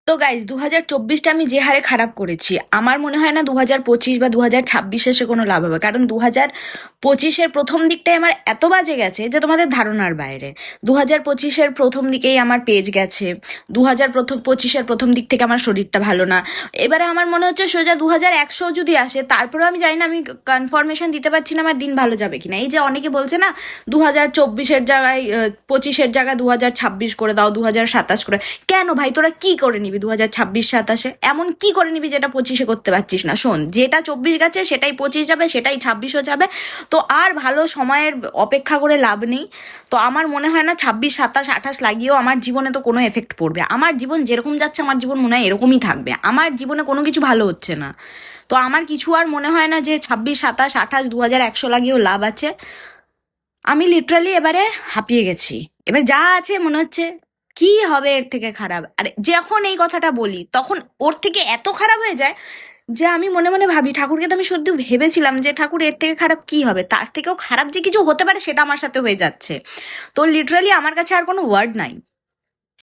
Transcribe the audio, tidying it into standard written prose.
তো গাইজ 2024টা আমি যে হারে খারাপ করেছি, আমার মনে হয় না 2025 বা 2026 এসে কোনো লাভ হবে। কারণ 2025-এর প্রথম দিকটাই আমার এত বাজে গেছে যে তোমাদের ধারণার বাইরে। 2025-এর প্রথম দিকেই আমার পেজ গেছে। 2025-এর প্রথম দিক থেকে আমার শরীরটা ভালো না। এবারে আমার মনে হচ্ছে সোজা 2100 যদি আসে, তারপরেও আমি জানি না, আমি কনফার্মেশন দিতে পারছি না আমার দিন ভালো যাবে কিনা। এই যে অনেকে বলছে না 2024-এর জায়গায় 25-এর জায়গায় 2026 করে দাও, 2027 করে। কেন ভাই, তোরা কি করে নিবি 2026-27-এ? এমন কি করে নিবি যেটা 25-এ করতে পারছিস না? শোন, যেটা 24 গেছে সেটাই 25 যাবে, সেটাই 26ও যাবে। তো আর ভালো সময়ের অপেক্ষা করে লাভ নেই। তো আমার মনে হয় না 26, 27, 28 লাগিয়েও আমার জীবনে তো কোনো এফেক্ট পড়বে। আমার জীবন যেরকম যাচ্ছে আমার জীবন মনে হয় এরকমই থাকবে। আমার জীবনে কোনো কিছু ভালো হচ্ছে না। তো আমার কিছু আর মনে হয় না যে 26, 27, 28, 2100 লাগিয়েও লাভ আছে। আমি লিটারালি এবারে হাঁপিয়ে গেছি। এবার যা আছে মনে হচ্ছে কি হবে এর থেকে খারাপ। আর যখন এই কথাটা বলি তখন ওর থেকে এত খারাপ হয়ে যায় যে আমি মনে মনে ভাবি, ঠাকুরকে তো আমি সত্যি ভেবেছিলাম যে ঠাকুর এর থেকে খারাপ কি হবে, তার থেকেও খারাপ যে কিছু হতে পারে সেটা আমার সাথে হয়ে যাচ্ছে। তো লিটারালি আমার কাছে আর কোনো ওয়ার্ড নাই।